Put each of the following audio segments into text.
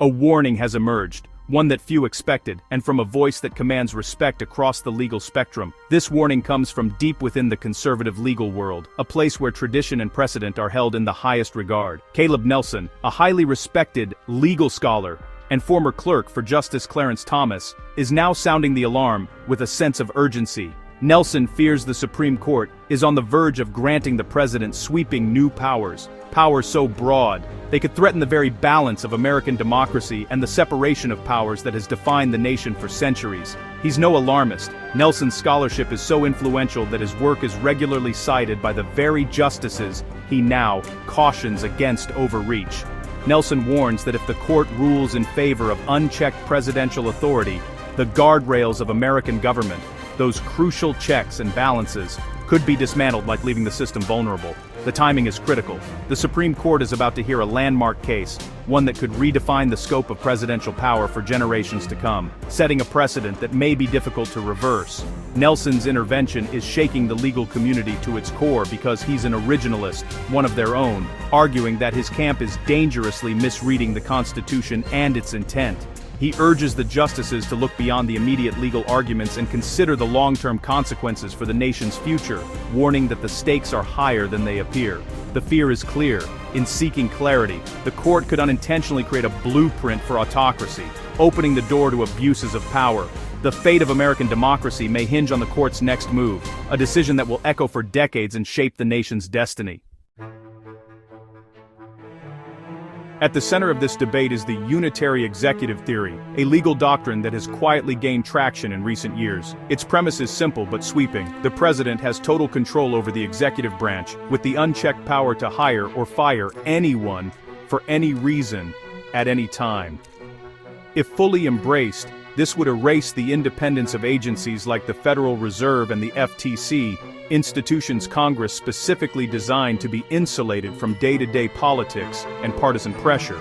A warning has emerged, one that few expected, and from a voice that commands respect across the legal spectrum. This warning comes from deep within the conservative legal world, a place where tradition and precedent are held in the highest regard. Caleb Nelson, a highly respected legal scholar and former clerk for Justice Clarence Thomas, is now sounding the alarm with a sense of urgency. Nelson fears the Supreme Court is on the verge of granting the president sweeping new powers so broad they could threaten the very balance of American democracy and the separation of powers that has defined the nation for centuries. He's no alarmist. Nelson's scholarship is so influential that his work is regularly cited by the very justices he now cautions against overreach. Nelson warns that if the court rules in favor of unchecked presidential authority, the guardrails of American government, those crucial checks and balances, could be dismantled, like leaving the system vulnerable. The timing is critical. The Supreme Court is about to hear a landmark case, one that could redefine the scope of presidential power for generations to come, setting a precedent that may be difficult to reverse. Nelson's intervention is shaking the legal community to its core because he's an originalist, one of their own, arguing that his camp is dangerously misreading the Constitution and its intent. He urges the justices to look beyond the immediate legal arguments and consider the long-term consequences for the nation's future, warning that the stakes are higher than they appear. The fear is clear. In seeking clarity, the court could unintentionally create a blueprint for autocracy, opening the door to abuses of power. The fate of American democracy may hinge on the court's next move, a decision that will echo for decades and shape the nation's destiny. At the center of this debate is the unitary executive theory, a legal doctrine that has quietly gained traction in recent years. Its premise is simple but sweeping. The president has total control over the executive branch, with the unchecked power to hire or fire anyone, for any reason, at any time. If fully embraced, this would erase the independence of agencies like the Federal Reserve and the FTC, institutions Congress specifically designed to be insulated from day-to-day politics and partisan pressure.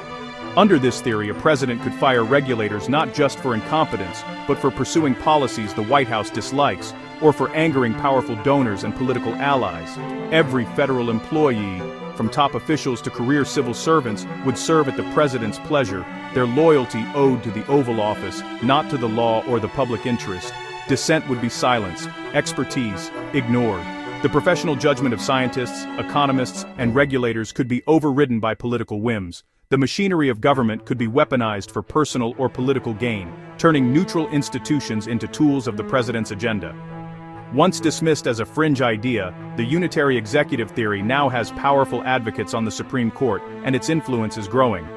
Under this theory, a president could fire regulators not just for incompetence, but for pursuing policies the White House dislikes, or for angering powerful donors and political allies. Every federal employee, from top officials to career civil servants, would serve at the president's pleasure, their loyalty owed to the Oval Office, not to the law or the public interest. Dissent would be silenced, expertise ignored. The professional judgment of scientists, economists, and regulators could be overridden by political whims. The machinery of government could be weaponized for personal or political gain, turning neutral institutions into tools of the president's agenda. Once dismissed as a fringe idea, the unitary executive theory now has powerful advocates on the Supreme Court, and its influence is growing.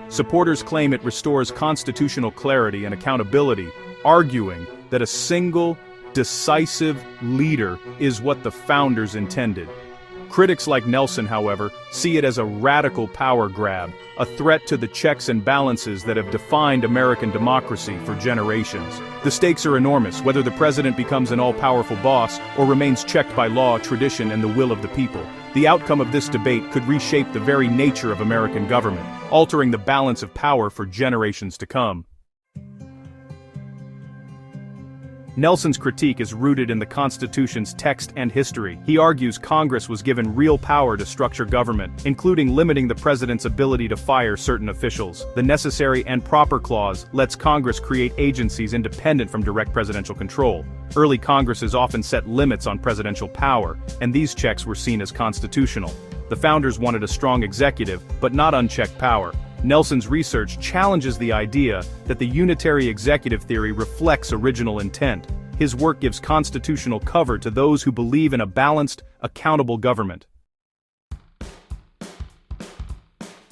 Supporters claim it restores constitutional clarity and accountability, arguing that a single, decisive leader is what the founders intended. Critics like Nelson, however, see it as a radical power grab, a threat to the checks and balances that have defined American democracy for generations. The stakes are enormous, whether the president becomes an all-powerful boss or remains checked by law, tradition, and the will of the people. The outcome of this debate could reshape the very nature of American government, altering the balance of power for generations to come. Nelson's critique is rooted in the Constitution's text and history. He argues Congress was given real power to structure government, including limiting the president's ability to fire certain officials. The necessary and proper clause lets Congress create agencies independent from direct presidential control. Early Congresses often set limits on presidential power, and these checks were seen as constitutional. The founders wanted a strong executive, but not unchecked power. Nelson's research challenges the idea that the unitary executive theory reflects original intent. His work gives constitutional cover to those who believe in a balanced, accountable government.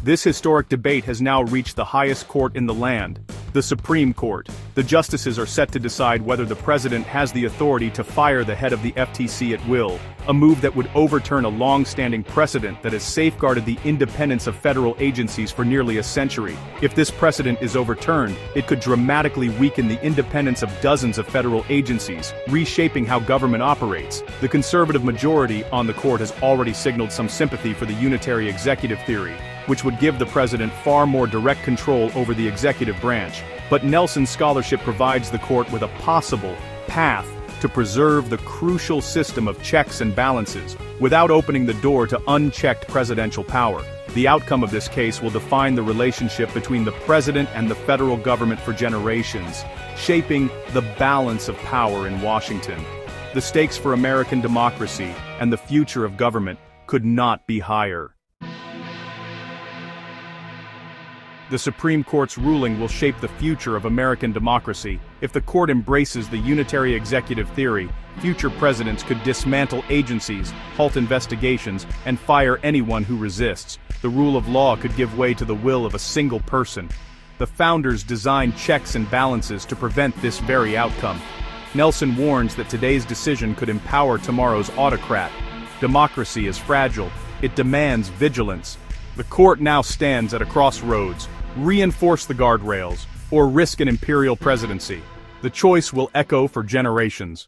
This historic debate has now reached the highest court in the land, the Supreme Court. The justices are set to decide whether the president has the authority to fire the head of the FTC at will, a move that would overturn a long-standing precedent that has safeguarded the independence of federal agencies for nearly a century. If this precedent is overturned, it could dramatically weaken the independence of dozens of federal agencies, reshaping how government operates. The conservative majority on the court has already signaled some sympathy for the unitary executive theory, which would give the president far more direct control over the executive branch. But Nelson's scholarship provides the court with a possible path to preserve the crucial system of checks and balances, without opening the door to unchecked presidential power. The outcome of this case will define the relationship between the president and the federal government for generations, shaping the balance of power in Washington. The stakes for American democracy and the future of government could not be higher. The Supreme Court's ruling will shape the future of American democracy. If the court embraces the unitary executive theory, future presidents could dismantle agencies, halt investigations, and fire anyone who resists. The rule of law could give way to the will of a single person. The founders designed checks and balances to prevent this very outcome. Nelson warns that today's decision could empower tomorrow's autocrat. Democracy is fragile. It demands vigilance. The court now stands at a crossroads. Reinforce the guardrails, or risk an imperial presidency. The choice will echo for generations.